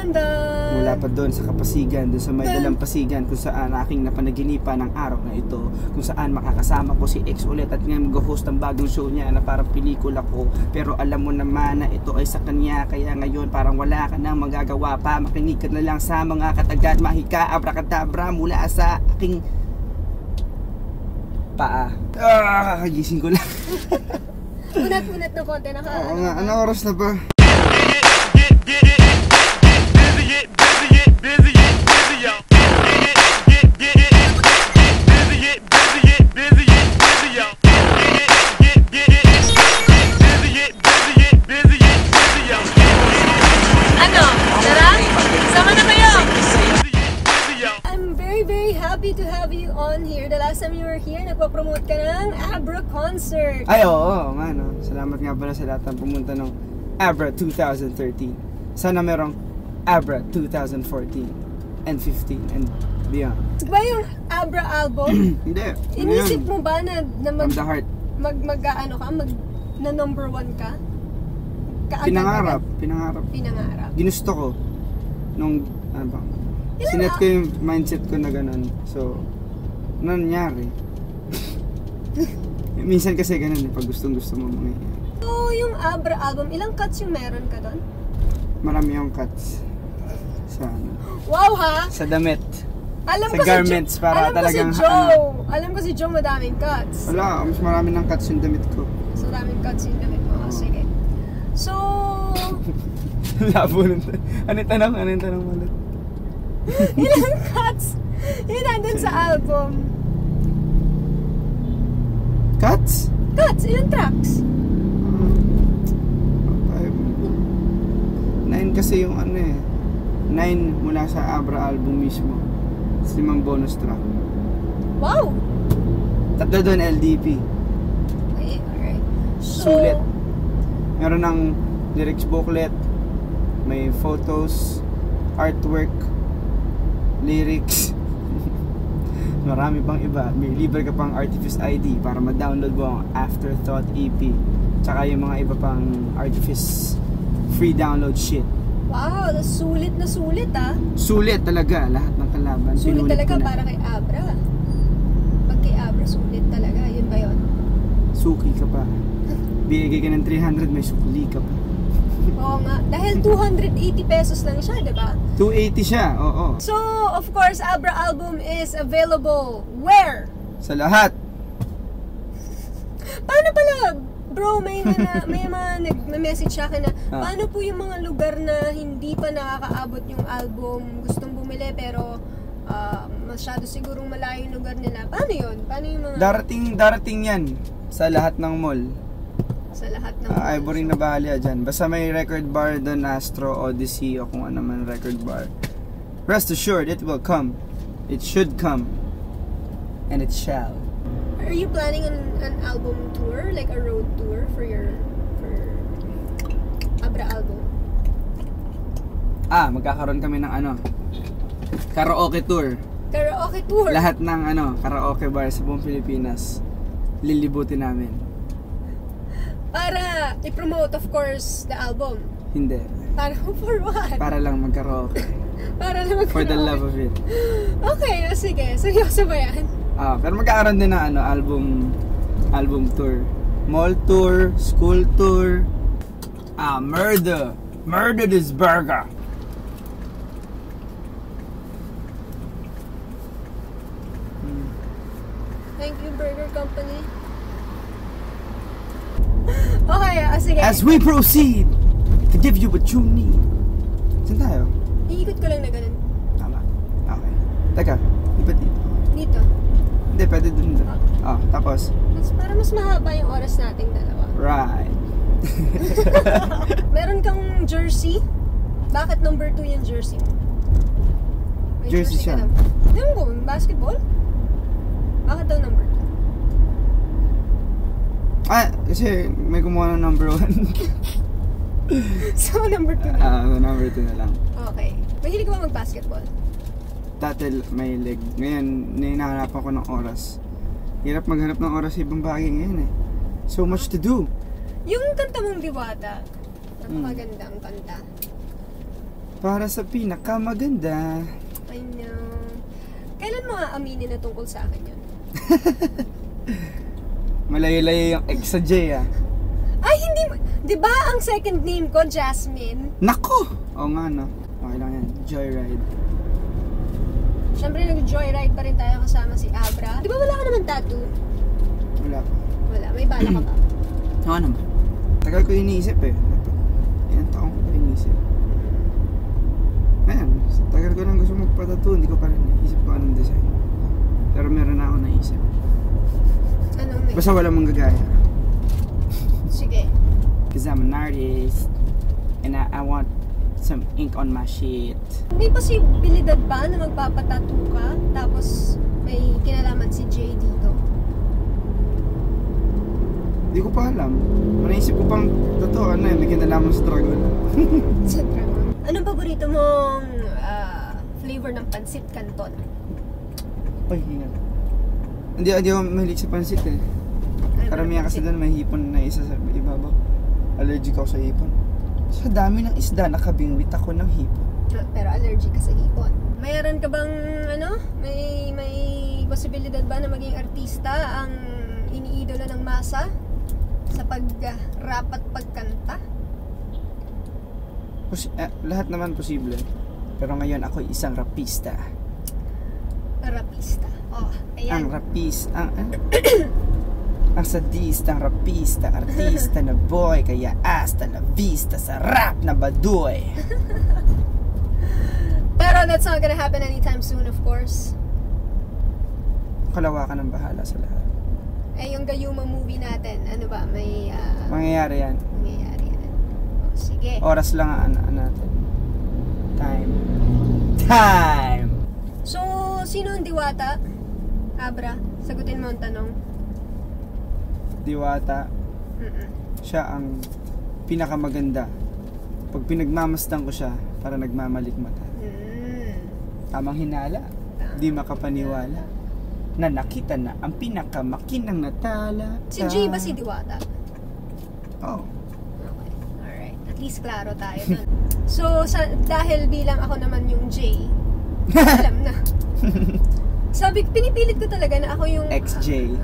London! Mula pa doon sa Kapasigan, doon sa may dalampasigan, kung saan aking napanaginipan ng araw na ito, kung saan makakasama ko si X ulit at ngayon mag-host ng bagong show niya na parang pelikula ko. Pero alam mo naman na ito ay sa kanya, kaya ngayon parang wala ka nang magagawa pa. Makinig ka na lang sa mga katagat, mahika, abrakadabra mula sa aking paa. Gising ko lang. Unat-unat na konti, Oo nga, ano oras na ba? To have you on here. The last time you were here, nagpo-promote ka ng Abra concert. Ay, oo, nga no. Salamat nga pala sa lahat ng pumunta ng Abra 2013. Sana merong Abra 2014 and 15 and beyond. Ba yung Abra album? Hindi. Inisip mo ba na From the heart. na number 1 ka? Pinangarap. Ginusto ko nung, ano ba? Sinet ko yung mindset ko na ganun. So, ano nangyari? Minsan kasi ganun eh, pag gustong-gusto mo mangyayari. So, yung Abra album, ilang cuts yung meron ka doon? Marami yung cuts. Sa ano? Wow ha? Sa damit. Alam sa ko garments si para talagang Alam ko si Joe madaming cuts. Wala, mas marami ng cuts yung damit ko. So, daming cuts yung damit mo. Sige. So... Labo nun. Ano yung tanong ulit? Ilang cuts yun nandun sa album? Cuts? Cuts, ilang tracks? 9 kasi yung ano eh. 9 mula sa Abra album mismo. 5 bonus track. Wow! 3 doon LDP. Okay, alright. So, sulit. Meron ng lyrics booklet, may photos, artwork, lyrics. Marami pang iba. May libre ka pang Artifice ID para ma-download mo ang Afterthought EP. Tsaka yung mga iba pang Artifice free download shit. Wow, sulit na sulit ah. Sulit talaga lahat ng kalaban. Sulit talaga para kay Abra. Pag kay Abra, sulit talaga. Yun ba yun? Suki ka pa. Bigay ka ng 300, may sukli ka pa. Oo nga. Dahil 280 pesos lang siya, di ba? 280 siya, oo. So, of course, Abra album is available where? Sa lahat. Paano pala, bro, may mga nag-message sa akin na paano po yung mga lugar na hindi pa nakakaabot yung album, gustong bumili pero masyado sigurong malayo yung lugar nila. Paano yun? Paano yung mga... Darating yan sa lahat ng mall. Sa lahat ng Ivory na bahala dyan. Basta may record bar doon, Astro, Odyssey, o kung ano man record bar. Rest assured, it will come. It should come. And it shall. Are you planning an album tour? Like a road tour for Abra album? Magkakaroon kami ng ano, karaoke tour. Karaoke tour? Lahat ng karaoke bar sa buong Pilipinas lilibutin namin. Para i-promote, of course, the album. Hindi. Para for what? Para lang mag-karaoke. Para lang mag-karaoke. For the love of it. Okay, sige. Seryoso ba yan? Pero magkakaroon din ng album tour. Mall tour, school tour. Murder this burger. Thank you, Burger Company. Okay, sige. As we proceed to give you what you need. Saan tayo? Iikot ko lang na ganun. Tama. Okay. Teka, iba't dito. Dito? Hindi, pwede dun. Tapos? Para mas mahaba yung oras nating dalawa. Right. Meron kang jersey? Bakit number 2 yung jersey mo? May Jersey siya. Hindi mo, basketball? Bakit daw number 2? Kasi may kumuha ng number 1. So, number 2 na? Number 2 na lang. Okay. Mahilig ka ba mag-basketball? Dati may leg. Ngayon, hinahanapan ko ng oras. Hirap maghanap ng oras sa ibang bagay ngayon eh. So much to do. Yung kanta mong Diwata, napakagandang kanta. Para sa pinakamaganda. I know. Kailan mo aaminin na tungkol sa akin yun? Malayo-layo yung ex sa J ah. Ay, hindi mo. Diba ang second name ko, Jasmine? Nako! Oo nga no. Okay lang yan. Joyride. Siyempre nag-joyride pa rin tayo kasama si Abra. Di ba wala ka naman tattoo? Wala pa. Wala. May bala ka ba? Oo naman. Tagal ko iniisip eh. Ilang taong ko iniisip. Ayan. Tagal ko lang gusto magpatattoo. Hindi ko pa rin naisip ko anong design. Pero meron na ako naisip. Anong may? Basta wala manggagaya. Sige. Because I'm an artist. And I want some ink on my sheet. May posibilidad ba na magpapatattoo ka? Tapos may kinalaman si Jay dito? Hindi ko pa alam. Naisip ko pang totoo ano eh. May kinalaman sa dragon. Sa dragon. Anong paborito mong flavor ng pansit canton? Ay, hingal. Hindi ako mahilig sa pansit eh. Karamihan kasi doon may hipon na isa sa ibabaw. Allergic ako sa hipon. Sa dami ng isda, nakabingwit ako ng hipon. Pero allergic ka sa hipon. Mayroon ka bang may posibilidad ba na maging artista ang iniidolo ng masa sa pag-rap at pagkanta? Lahat naman posible. Pero ngayon ako isang rapista. Rapista. Oh, ayan. Ang rapis, ang sadistang rapista, artista na boy, kaya hasta la vista sa rap na baduy. Pero that's not gonna happen anytime soon, of course. Kalawakan ang bahala sa lahat. Eh, yung Gayuma movie natin, ano ba, may Mangyayari yan. mangyayari yan. Oh, sige. Oras lang ang natin. Time. So, sino ang diwata? Abra, sagutin mo ang tanong. Diwata, siya ang pinakamaganda. Pag pinagmamasdan ko siya, para nagmamalikmata. Tamang hinala, di makapaniwala. Na nakita na ang pinakamakinang natala. Si Jay ba si diwata? Oh. Okay, alright. At least klaro tayo dun. So, dahil bilang ako naman yung Jay, alam na. Pinipilit ko talaga na ako yung XJ.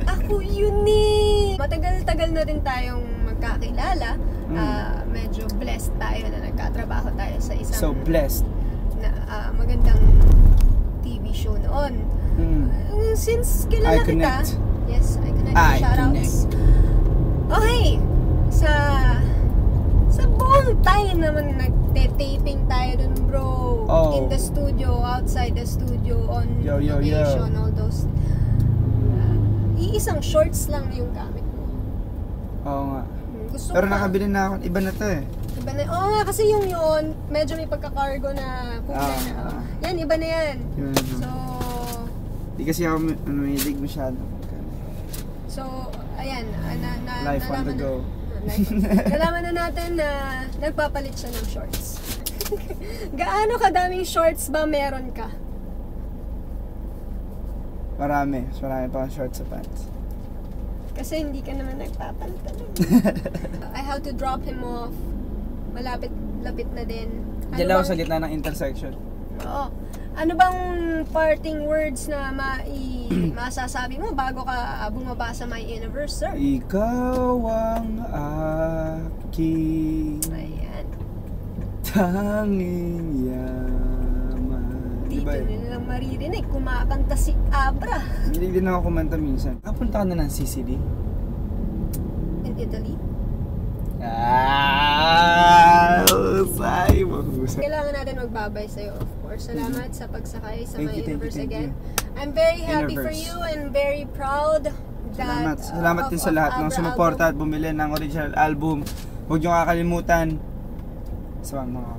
Ako yun eh. Matagal-tagal na rin tayong magkakilala. Medyo blessed tayo na nagkatrabaho tayo sa isang So blessed. na magandang TV show noon. Since kilala kita, yes, I connect. Shoutouts. Okay. Sa buong time naman nagte-taping tayo dun, bro. Oh. In the studio, outside the studio, on location, all those. Iisang shorts lang yung gamit mo. Oo nga. Gusto Pero ko nakabili na ako. Iba na to eh. Iba na. Oo nga, kasi yung yun, medyo may pagka-cargo na kulay na. Yan, iba na yan. So, di kasi ako mahilig masyado. So, ayan. Life on the go. Nalaman na natin na nagpapalit siya ng shorts. Gaano kadaming shorts ba meron ka? Marami. Marami pa shorts sa pants. Kasi hindi ka naman nagpapalit talaga. I have to drop him off. Malapit-lapit na din. Diyan lang ako sa gitna ng intersection. Oo. Ano bang parting words na masasabi mo bago ka bumaba sa my anniversary? Ikaw ang aking tanging yaman. Dito nilang maririnig, kumakanta si Abra. Hindi din ako kumanta minsan. Napunta ka na ng Sicily? In Italy? Say mo. Kailangan natin magbabay sa'yo, of course. Salamat sa pagsakay sa my universe again. I'm very happy for you and very proud that Salamat din sa lahat ng sumuporta at bumili ng original album. Huwag niyo kakalimutan sa mga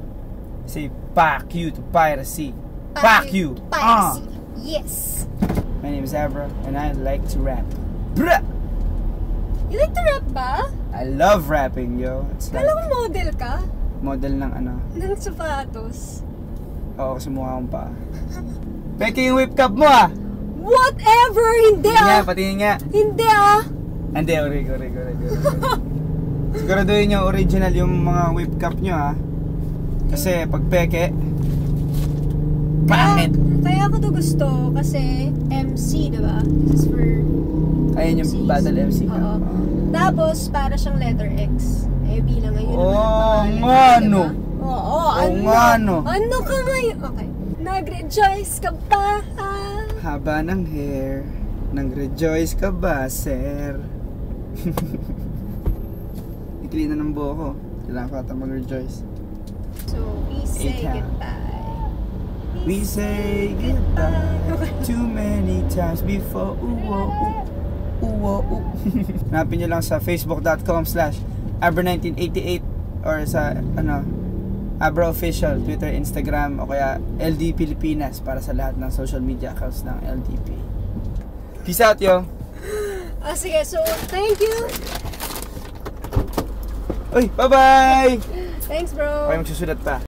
say fuck you to piracy. Fuck you. Piracy. Yes. My name is Abra and I like to rap. Bruh! You like to rap ba? I love rapping, yo. Kala ko model ka? Model ng ano? Ng sapatos. Oo, kasi mukha akong paa. Peke yung whip cup mo ah! Whatever! Hindi ah! Patingin nga. Hindi ah! Hindi, origo. Siguraduhin nyo original yung mga whip cup nyo ah. Kasi pag peke, pangit. Kaya ako to gusto kasi MC, diba? This is for Ayun yung MCs. battle MC ka. Oo. Tapos, para siyang letter X. Eh, bilang ngayon Oo, naman ang nga, pangalan, no? diba? Oo, Oo nga, no? Ano ka ngayon? Okay. Nag-rejoice ka ba? Haba ng hair, nang-rejoice ka ba, sir? Ikli na ng buho ko. Kailangan ko ata mag-rejoice. So, we say Ika. goodbye. We say goodbye too many times before. Hanapin nyo lang sa facebook.com/abra1988 or sa Abra Official, Twitter, Instagram o kaya LD Pilipinas para sa lahat ng social media accounts ng LDP. Peace out, yo! Sige, so, thank you! Uy, bye-bye! Thanks, bro! Okay, magsusulat pa.